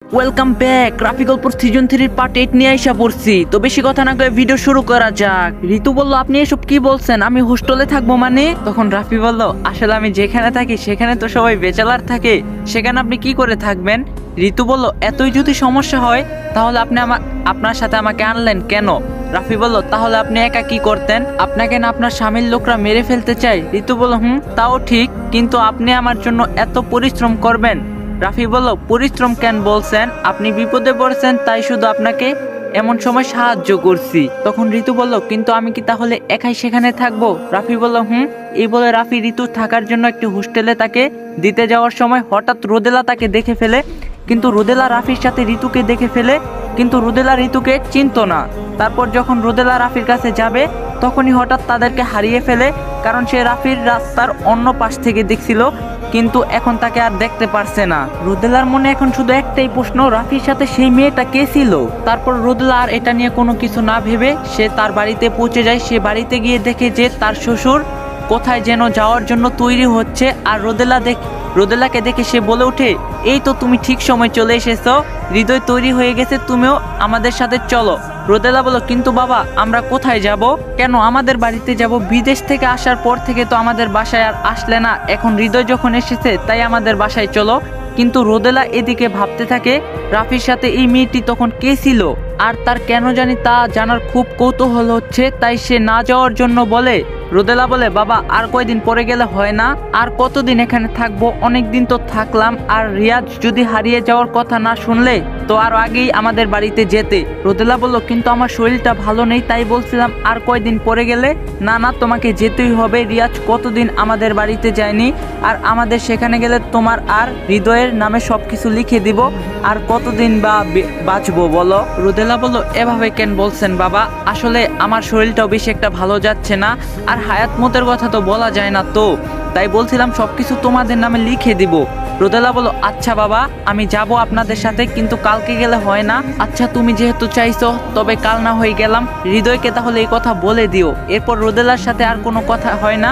Welcome back. Rafi গল্পর season 3 part 8 নিয়ে আইসা পড়ছি। তো বেশি কথা না কয়ে ভিডিও শুরু করা যাক। ঋতু বলল, আপনি এসব কি বলছেন? আমি হোস্টেলে থাকবো মানে? তখন রাফি বলল, আসলে আমি যেখানে থাকি সেখানে তো সবাই ব্যাচেলার থাকে, সেখানে আপনি কি করে থাকবেন? ঋতু বলল, এতই যদি সমস্যা হয় তাহলে আপনি আপনার সাথে আমাকে আনলেন কেন? রাফি বলল, তাহলে আপনি একা কি করতেন? আপনাকে না আপনার স্বামীর লোকরা মেরে ফেলতে চায়? ঋতু বলল, তাও ঠিক, কিন্তু আপনি আমার জন্য এত পরিশ্রম করবেন? রাফি বলল, পরিশ্রম কেন বলছেন? আপনি বিপদে পড়ছেন তাই শুধু আপনাকে এমন সময় সাহায্য করছি। তখন ঋতু বলল, কিন্তু আমি কি তাহলে একাই সেখানে থাকবো? রাফি বলল, এই বলে রাফি ঋতু থাকার জন্য একটি হোস্টেলে তাকে দিতে যাওয়ার সময় হঠাৎ রোদেলা তাকে দেখে ফেলে। কিন্তু রোদেলা রাফির সাথে ঋতুকে দেখে ফেলে, কিন্তু রোদেলা ঋতুকে চিনতো না। তারপর যখন রোদেলা রাফির কাছে যাবে তখনই হঠাৎ তাদেরকে হারিয়ে ফেলে, কারণ সে রাফির রাস্তার অন্য পাশ থেকে দেখছিল, কিন্তু এখন তাকে আর দেখতে পারছে না। রোদেলার মনে এখন শুধু একটাই প্রশ্ন, রাফির সাথে সেই মেয়েটা কে ছিল? তারপর রোদেলা আর এটা নিয়ে কোনো কিছু না ভেবে সে তার বাড়িতে পৌঁছে যায়। সে বাড়িতে গিয়ে দেখে যে তার শ্বশুর কোথায় যেন যাওয়ার জন্য তৈরি হচ্ছে, আর রোদেলাকে দেখে সে বলে ওঠে, এই তো তুমি ঠিক সময় চলে এসেছো, হৃদয় তৈরি হয়ে গেছে, তুমিও আমাদের সাথে চলো। রোদেলা বলো, কিন্তু বাবা আমরা কোথায় যাব? কেন আমাদের বাড়িতে যাব? বিদেশ থেকে আসার পর থেকে তো আমাদের বাসায় আর আসলে না, এখন হৃদয় যখন এসেছে তাই আমাদের বাসায় চলো। কিন্তু রোদেলা এদিকে ভাবতে থাকে, রাফির সাথে এই মেয়েটি তখন কে ছিল, আর তার কেন জানি তা জানার খুব কৌতূহল হচ্ছে, তাই সে না যাওয়ার জন্য বলে। রোদেলা বলে, বাবা আর কয়দিন পরে গেলে হয় না? আর কতদিন এখানে থাকবো? অনেক দিন তো থাকলাম, আর রিয়াজ যদি হারিয়ে যাওয়ার কথা না শুনলে তো আর আগেই আমাদের বাড়িতে যেতে। রোদেলা বলল, কিন্তু আমার শরীরটা ভালো নেই, তাই বলছিলাম আর কয়দিন পরে গেলে। না না, তোমাকে যেতেই হবে। রিয়াজ কতদিন আমাদের বাড়িতে যায়নি, আর আমাদের সেখানে গেলে তোমার আর হৃদয়ের নামে সবকিছু লিখে দিব, আর কতদিন বা বাঁচবো বলো? রোদেলা বলল, এভাবে কেন বলছেন বাবা? আসলে আমার শরীরটাও বেশি একটা ভালো যাচ্ছে না, আর হায়াত মতের কথা তো বলা যায় না, তো তাই বলছিলাম সবকিছু তোমাদের নামে লিখে দিব। রোদেলা বলো, আচ্ছা বাবা আমি যাব আপনাদের সাথে, কিন্তু কালকে গেলে হয় না? আচ্ছা তুমি যেহেতু চাইছো তবে কাল না হয়ে গেলাম। হৃদয়কে তাহলে এই কথা বলে দিও। এরপর রোদেলার সাথে আর কোনো কথা হয় না,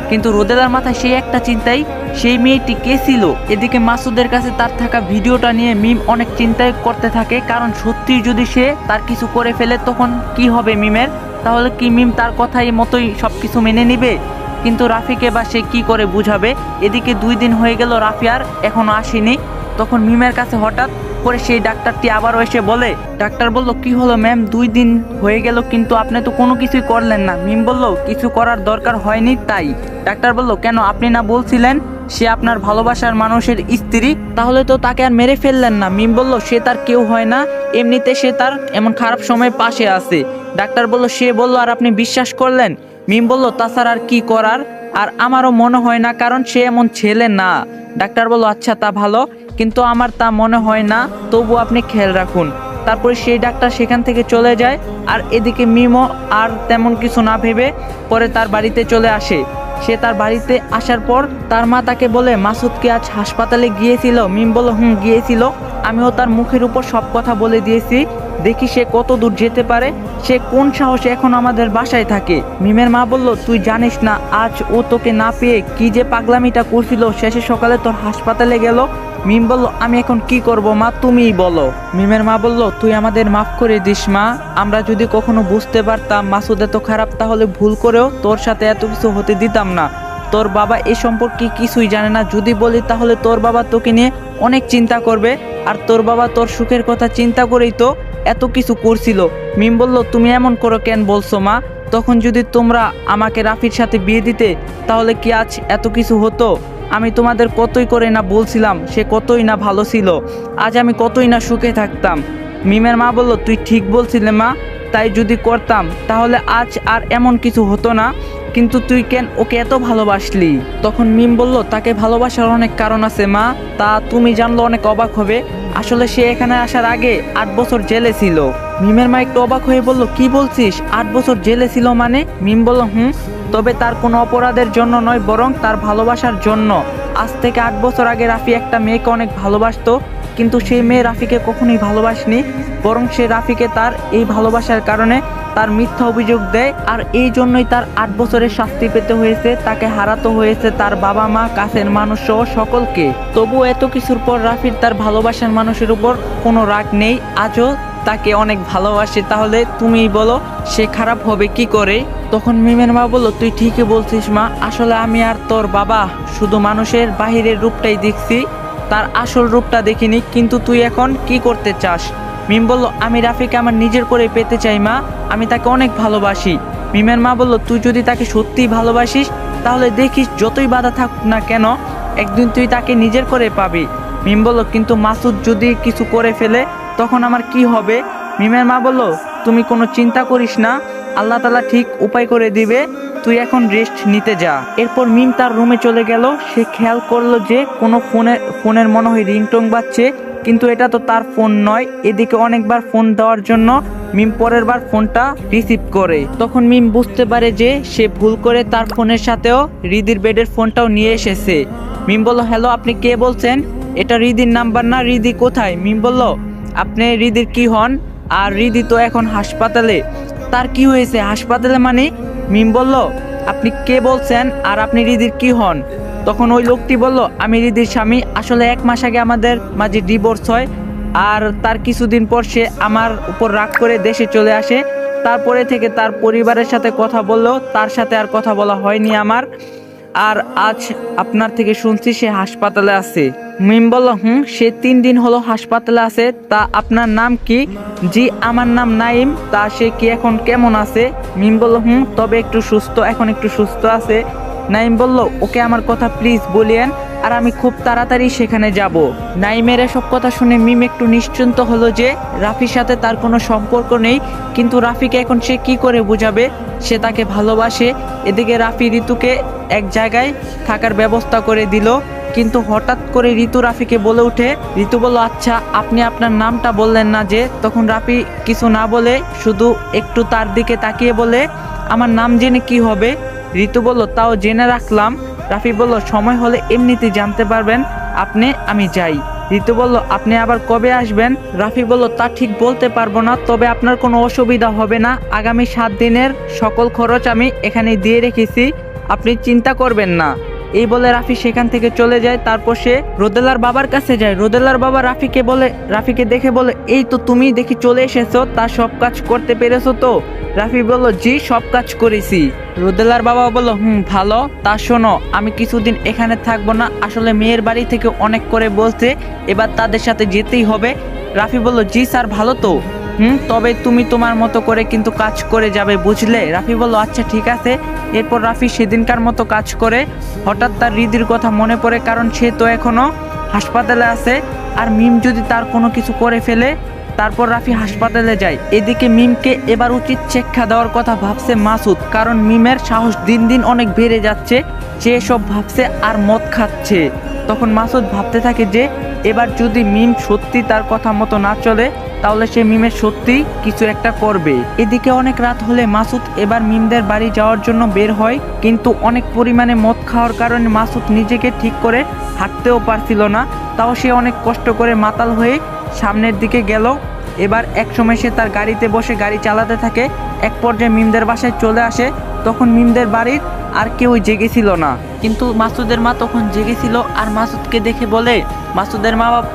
কিন্তু রোদেলার মাথায় সেই একটা চিন্তাই, সেই মেয়েটি কে ছিল? এদিকে মাসুদের কাছে তার থাকা ভিডিওটা নিয়ে মিম অনেক চিন্তায় করতে থাকে, কারণ সত্যি যদি সে তার কিছু করে ফেলে তখন কি হবে মিমের? তাহলে কি মিম তার কথাই মতোই সবকিছু মেনে নিবে? কিন্তু রাফিকে বা সে কি করে বুঝাবে? এদিকে 2 দিন হয়ে গেল, রাফি আর এখনো আসেনি। তখন মিমের কাছে হঠাৎ করে সেই ডাক্তারটি আবারও এসে বলে। ডাক্তার বলল, কি হলো ম্যাম, 2 দিন হয়ে গেল কিন্তু আপনি তো কোনো কিছুই করলেন না। মিম বলল, কিছু করার দরকার হয়নি তাই। ডাক্তার বলল, কেন? আপনি না বলছিলেন সে আপনার ভালোবাসার মানুষের স্ত্রী, তাহলে তো তাকে আর মেরে ফেললেন না? মিম বলল, সে তার কেউ হয় না, এমনিতে সে তার এমন খারাপ সময় পাশে আছে। ডাক্তার বলল, সে বলল আর আপনি বিশ্বাস করলেন? মিম বলল, তাছাড়া আর কি করার? আর আমারও মনে হয় না, কারণ সে এমন ছেলে না। ডাক্তার বলল, আচ্ছা তা ভালো, কিন্তু আমার তা মনে হয় না, তবু আপনি খেয়াল রাখুন। তারপরে সেই ডাক্তার সেখান থেকে চলে যায়, আর এদিকে মিমও আর তেমন কিছু না ভেবে পরে তার বাড়িতে চলে আসে। সে তার বাড়িতে আসার পর তার মা তাকে বলে, মাসুদ কি আজ হাসপাতালে গিয়েছিল? মিম বলল, গিয়েছিল, আমিও তার মুখের উপর সব কথা বলে দিয়েছি, দেখি সে কত দূর যেতে পারে, সে কোন সাহসে এখন আমাদের বাসায় থাকে। মিমের মা বলল, তুই জানিস না আজ ও তোকে না পেয়ে কি যে পাগলামিটা করছিল, শেষে সকালে তোর হাসপাতালে গেল। মিম বলল, আমি এখন কি করব মা, তুমিই বলো। মিমের মা বলল, তুই আমাদের মাফ করে দিস মা, আমরা যদি কখনো বুঝতে পারতাম মাসুদ এত খারাপ তাহলে ভুল করেও তোর সাথে এত কিছু হতে দিতাম না। তোর বাবা এ সম্পর্কে কিছুই জানে না, যদি বলি তাহলে তোর বাবা তোকে নিয়ে অনেক চিন্তা করবে, আর তোর বাবা তোর সুখের কথা চিন্তা করেই তো এত কিছু করছিল। মিম বলল, তুমি এমন করো কেন বলছো মা? তখন যদি তোমরা আমাকে রাফির সাথে বিয়ে দিতে তাহলে কি আজ এত কিছু হতো? আমি তোমাদের কতই করে না বলছিলাম সে কতই না ভালো ছিল, আজ আমি কতই না সুখে থাকতাম। মিমের মা বলল, তুই ঠিক বলছিলে মা, তাই যদি করতাম তাহলে আজ আর এমন কিছু হতো না, কিন্তু তুই কেন ওকে এত ভালোবাসলি? তখন মিম বলল, তাকে ভালোবাসার অনেক কারণ আছে মা, তা তুমি জানলে অনেক অবাক হবে। আসলে সে এখানে আসার আগে 8 বছর জেলে ছিল। মিমের মা একটু অবাক হয়ে বলল, কি বলছিস? 8 বছর জেলে ছিল মানে? মিম বলল, তবে তার কোনো অপরাধের জন্য নয়, বরং তার ভালোবাসার জন্য। আজ থেকে 8 বছর আগে রাফি একটা মেয়েকে অনেক ভালোবাসতো, কিন্তু সেই মেয়ে রাফিকে কখনোই ভালোবাসেনি, বরং সে রাফিকে তার এই ভালোবাসার কারণে তার মিথ্যা অভিযোগ দেয়, আর এই জন্যই তার 8 বছরের শাস্তি পেতে হয়েছে, তাকে হারাতে হয়েছে তার বাবা মা, কাছের মানুষ সহ সকলকে। তবু এত কিছুর পর রাফির তার ভালোবাসার মানুষের উপর কোনো রাগ নেই, আজও তাকে অনেক ভালোবাসে। তাহলে তুমিই বলো সে খারাপ হবে কি করে? তখন মিমের মা বলল, তুই ঠিকই বলছিস মা, আসলে আমি আর তোর বাবা শুধু মানুষের বাহিরের রূপটাই দেখছি, তার আসল রূপটা দেখিনি। কিন্তু তুই এখন কি করতে চাস? মিম বলল, আমি রাফিকে আমার নিজের করে পেতে চাই মা, আমি তাকে অনেক ভালোবাসি। মিমের মা বলল, তুই যদি তাকে সত্যিই ভালোবাসিস তাহলে দেখিস যতই বাধা থাকুক না কেন একদিন তুই তাকে নিজের করে পাবি। মিম বলল, কিন্তু মাসুদ যদি কিছু করে ফেলে তখন আমার কি হবে? মিমের মা বলল, তুমি কোনো চিন্তা করিস না, আল্লাহ তাআলা ঠিক উপায় করে দিবে, তুই এখন রেস্ট নিতে যা। এরপর মিম তার রুমে চলে গেল। সে খেয়াল করলো যে কোনো ফোনের মনে হয় রিংটোন বাজছে, কিন্তু এটা তো তার ফোন নয়। এদিকে অনেকবার ফোন দেওয়ার জন্য মিম পরের বার ফোনটা রিসিভ করে। তখন মিম বুঝতে পারে যে সে ভুল করে তার ফোনের সাথেও রিদির বেডের ফোনটাও নিয়ে এসেছে। মিম বলল, হ্যালো, আপনি কে বলছেন? এটা রিদির নাম্বার না, রিদি কোথায়? মিম বলল, আপনি রিদির কি হন? আর রিদি তো এখন হাসপাতালে। তার কি হয়েছে হাসপাতালে মানে? মিম বলল, আপনি কে বলছেন আর আপনি রিদির কি হন? তখন ওই লোকটি বলল, আমি রিদির স্বামী, আসলে 1 মাস আগে আমাদের মাঝে ডিভোর্স হয়, আর তার কিছুদিন পর সে আমার উপর রাগ করে দেশে চলে আসে। তারপরে থেকে তার পরিবারের সাথে কথা বললেও তার সাথে আর কথা বলা হয়নি আমার। আর আজ আপনার থেকে শুনছি সে হাসপাতালে আছে। মিম বলল, সে 3 দিন হলো হাসপাতালে আছে। তা আপনার নাম কি? জি, আমার নাম নাইম। তা সে কি এখন কেমন আছে? মিম বলল, তবে একটু সুস্থ, এখন একটু সুস্থ আছে। নাইম বলল, ওকে আমার কথা প্লিজ বলিয়েন, আর আমি খুব তাড়াতাড়ি সেখানে যাব। নাইমের এসব কথা শুনে মিম একটু নিশ্চিন্ত হলো যে রাফির সাথে তার কোনো সম্পর্ক নেই। কিন্তু রাফিকে এখন সে কি করে বোঝাবে সে তাকে ভালোবাসে? এদিকে রাফি ঋতুকে এক জায়গায় থাকার ব্যবস্থা করে দিল। কিন্তু হঠাৎ করে ঋতু রাফিকে বলে ওঠে। ঋতু বলল, আচ্ছা আপনি আপনার নামটা বললেন না যে? তখন রাফি কিছু না বলে শুধু একটু তার দিকে তাকিয়ে বলে, আমার নাম জেনে কি হবে? ঋতু বলল, তাও জেনে রাখলাম। রাফি বলল, সময় হলে এমনিতেই জানতে পারবেন। আমি যাই। ঋতু বলল, আপনি আবার কবে আসবেন? রাফি বলল, তা ঠিক বলতে পারবো না, তবে আপনার কোনো অসুবিধা হবে না। আগামী 7 দিনের সকল খরচ আমি এখানে দিয়ে রেখেছি, আপনি চিন্তা করবেন না। এই বলে রাফি সেখান থেকে চলে যায়। তারপর সে রোদেলার বাবার কাছে যায়। রোদেলার বাবা রাফিকে দেখে বলে, এই তো তুমি দেখি চলে এসেছো, তা সব কাজ করতে পেরেছো তো? রাফি বলল, জি সব কাজ করেছি। রোদেলার বাবা বলল, ভালো। তা শোনো, আমি কিছুদিন এখানে থাকবো না, আসলে মেয়ের বাড়ি থেকে অনেক করে বলছে, এবার তাদের সাথে যেতেই হবে। রাফি বলল, জি স্যার, ভালো তো। তবে তুমি তোমার মতো করে কিন্তু কাজ করে যাবে, বুঝলে? রাফি বলল, আচ্ছা ঠিক আছে। এরপর রাফি সেদিনকার মতো কাজ করে। হঠাৎ তার রিদির কথা মনে পড়ে, কারণ সে তো এখনো হাসপাতালে আছে, আর মিম যদি তার কোনো কিছু করে ফেলে। তারপর রাফি হাসপাতালে যায়। এদিকে মিমকে এবার উচিত শিক্ষা দেওয়ার কথা ভাবছে মাসুদ, কারণ মিমের সাহস দিন দিন অনেক বেড়ে যাচ্ছে, সে সব ভাবছে আর মদ খাচ্ছে। তখন মাসুদ ভাবতে থাকে যে এবার যদি মিম সত্যি তার কথা মতো না চলে তাহলে সে মিমের সত্যি কিছু একটা করবে। এদিকে অনেক রাত হলে মাসুদ এবার মিমদের বাড়ি যাওয়ার জন্য বের হয়, কিন্তু অনেক পরিমাণে মদ খাওয়ার কারণে মাসুদ নিজেকে ঠিক করে হাঁটতেও পারছিল না। তাও সে অনেক কষ্ট করে মাতাল হয়ে সামনের দিকে গেল। এবার এক সময় সে তার গাড়িতে বসে গাড়ি চালাতে থাকে। এক পর্যায়ে মিমদের বাসায় চলে আসে। তখন মিমদের বাড়ির আর কেউই জেগেছিল না, কিন্তু মাসুদের মা তখন জেগেছিল। আর মাসুদকে দেখে বলে,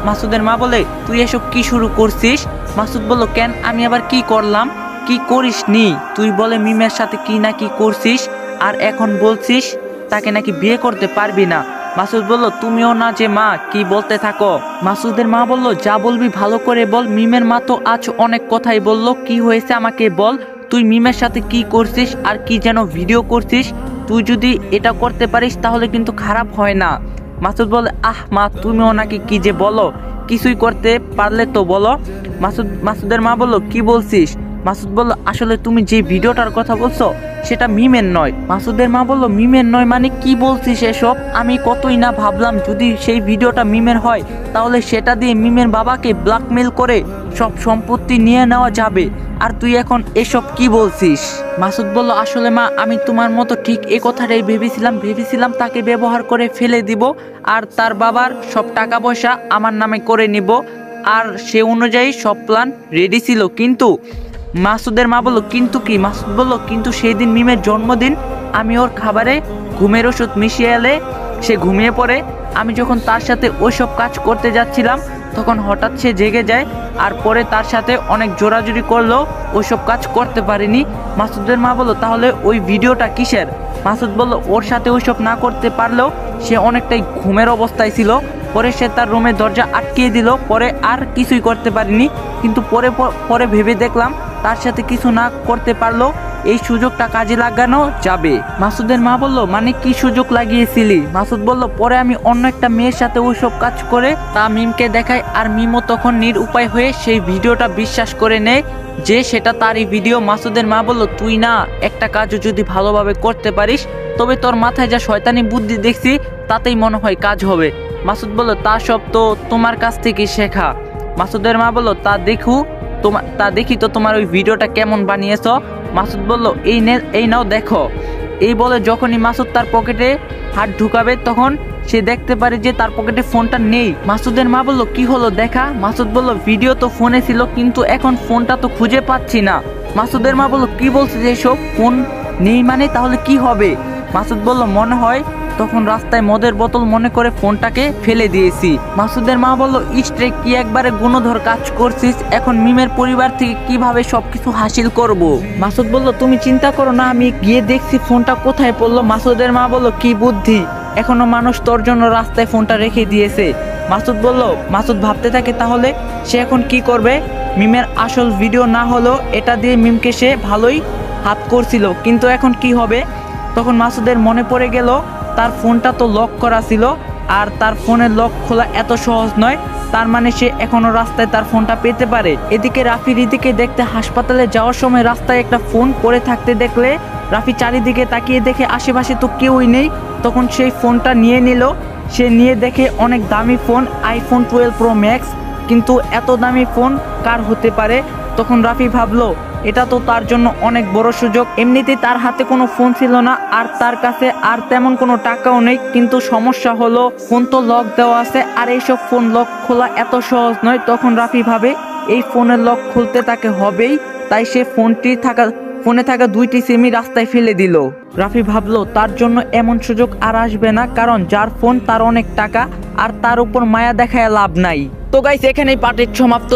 মাসুদের মা বলে, তুই এসব কি শুরু করছিস? মাসুদ বলল, কেন, আমি আবার কি করলাম? কি করিস নি? তুই বলে মিমের সাথে কি না কি করছিস, আর এখন বলছিস তাকে নাকি বিয়ে করতে পারবি না। মাসুদ বলল, তুমিও না যে মা, কি বলতে থাকো? মাসুদের মা বলল, যা বলবি ভালো করে বল। মিমের মা তো আজ অনেক কথাই বলল, কি হয়েছে আমাকে বল। তুই মিমের সাথে কি করছিস আর কি যেন ভিডিও করছিস? তুই যদি এটা করতে পারিস তাহলে কিন্তু খারাপ হয় না। মাসুদ বলে, মা তুমিও নাকি কি যে বলো, কিছুই করতে পারলে তো বলো। মাসুদের মা বলল, কি বলছিস? মাসুদ বলল, আসলে তুমি যে ভিডিওটার কথা বলছো সেটা মিমের নয়। মাসুদের মা বলল, মিমের নয় মানে কি বলছিস এসব? আমি কতই না ভাবলাম যদি সেই ভিডিওটা মিমের হয় তাহলে সেটা দিয়ে মিমের বাবাকে ব্ল্যাকমেল করে সব সম্পত্তি নিয়ে নেওয়া যাবে, আর তুই এখন এসব কি বলছিস? মাসুদ বলল, আসলে মা আমি তোমার মতো ঠিক এই কথাটাই ভেবেছিলাম তাকে ব্যবহার করে ফেলে দিব, আর তার বাবার সব টাকা পয়সা আমার নামে করে নিব, আর সে অনুযায়ী সব প্ল্যান রেডি ছিল। কিন্তু মাসুদের মা বলল কিন্তু কি? মাসুদ বলল কিন্তু সেই দিন মিমের জন্মদিন, আমি ওর খাবারে ঘুমের ওষুধ মিশিয়ে এলে সে ঘুমিয়ে পড়ে। আমি যখন তার সাথে ওইসব কাজ করতে যাচ্ছিলাম তখন হঠাৎ সে জেগে যায়, আর পরে তার সাথে অনেক জোরাজুরি করলো, ওইসব কাজ করতে পারিনি। মাসুদের মা বলল তাহলে ওই ভিডিওটা কিসের? মাসুদ বলল ওর সাথে ওইসব না করতে পারলেও সে অনেকটাই ঘুমের অবস্থায় ছিল। পরে সে তার রুমের দরজা আটকিয়ে দিল, পরে আর কিছুই করতে পারিনি। কিন্তু পরে পরে ভেবে দেখলাম তার সাথে কিছু না করতে পারলেও এই সুযোগটা কাজে লাগানো যাবে। মাসুদের মা বলল মানে কি সুযোগ লাগিয়েছিলি? মাসুদ বলল পরে আমি অন্য একটা মেয়ের সাথে ওইসব কাজ করে তা মিমকে দেখাই, আর মিমও তখন নিরুপায় হয়ে সেই ভিডিওটা বিশ্বাস করে নেয় যে সেটা তারই ভিডিও। মাসুদের মা বলল তুই না একটা কাজও যদি ভালোভাবে করতে পারিস তবে তোর মাথায় যা শয়তানি বুদ্ধি দেখছি তাতেই মনে হয় কাজ হবে। মাসুদ বলল তা সব তো তোমার কাছ থেকে শেখা। মাসুদের মা বলল তা দেখি তো তোমার ওই ভিডিওটা কেমন বানিয়েছো। মাসুদ বলল এই নাও দেখো। এই বলে যখনই মাসুদ তার পকেটে হাত ঢুকাবে তখন সে দেখতে পারে যে তার পকেটে ফোনটা নেই। মাসুদের মা বলল কি হলো দেখা? মাসুদ বলল ভিডিও তো ফোনে ছিল কিন্তু এখন ফোনটা তো খুঁজে পাচ্ছি না। মাসুদের মা বলল কি বলছিস এসব? ফোন নেই মানে তাহলে কি হবে? মাসুদ বলল মনে হয় তখন রাস্তায় মদের বোতল মনে করে ফোনটাকে ফেলে দিয়েছি। মাসুদের মা বলল ইস্ট্রে কি একবারে গুণধর কাজ করছিস, এখন মিমের পরিবার থেকে কিভাবে সবকিছু হাসিল করব। মাসুদ বলল তুমি চিন্তা করো না, আমি গিয়ে দেখছি ফোনটা কোথায় পড়লো। মাসুদের মা বলল কি বুদ্ধি, এখনো মানুষ তোর জন্য রাস্তায় ফোনটা রেখে দিয়েছে। মাসুদ ভাবতে থাকে তাহলে সে এখন কি করবে। মিমের আসল ভিডিও না হলো এটা দিয়ে মিমকে সে ভালোই হাত করছিল, কিন্তু এখন কি হবে। তখন মাসুদের মনে পড়ে গেল তার ফোনটা তো লক করা ছিল, আর তার ফোনের লক খোলা এত সহজ নয়, তার মানে সে এখনো রাস্তায় তার ফোনটা পেতে পারে। এদিকে রাফি রীতিকে দেখতে হাসপাতালে যাওয়ার সময় রাস্তায় একটা ফোন পড়ে থাকতে দেখলে রাফি চারিদিকে তাকিয়ে দেখে আশেপাশে তো কেউই নেই। তখন সেই ফোনটা নিয়ে নিল। সে নিয়ে দেখে অনেক দামি ফোন, আইফোন 12 প্রো ম্যাক্স, কিন্তু এত দামি ফোন কার হতে পারে। তখন রাফি ভাবলো এটা তো তার জন্য অনেক বড় সুযোগ। এমনিতেই তার হাতে কোনো ফোন ছিল না, আর তার কাছে আর তেমন কোনো টাকাও নেই, কিন্তু সমস্যা হলো ফোন তো লক দেওয়া আছে, আর এইসব ফোন লক খোলা এত সহজ নয়। তখন রাফি ভাবে এই ফোনের লক খুলতে তাকে হবেই, তাই সে ফোনে থাকা 2টি সিমই রাস্তায় ফেলে দিল। রাফি ভাবলো তার জন্য এমন সুযোগ আর আসবে না, কারণ যার ফোন তার অনেক টাকা, আর তার উপর মায়া দেখায় লাভ নাই। তো গাইস এখানেই পার্টের সমাপ্ত।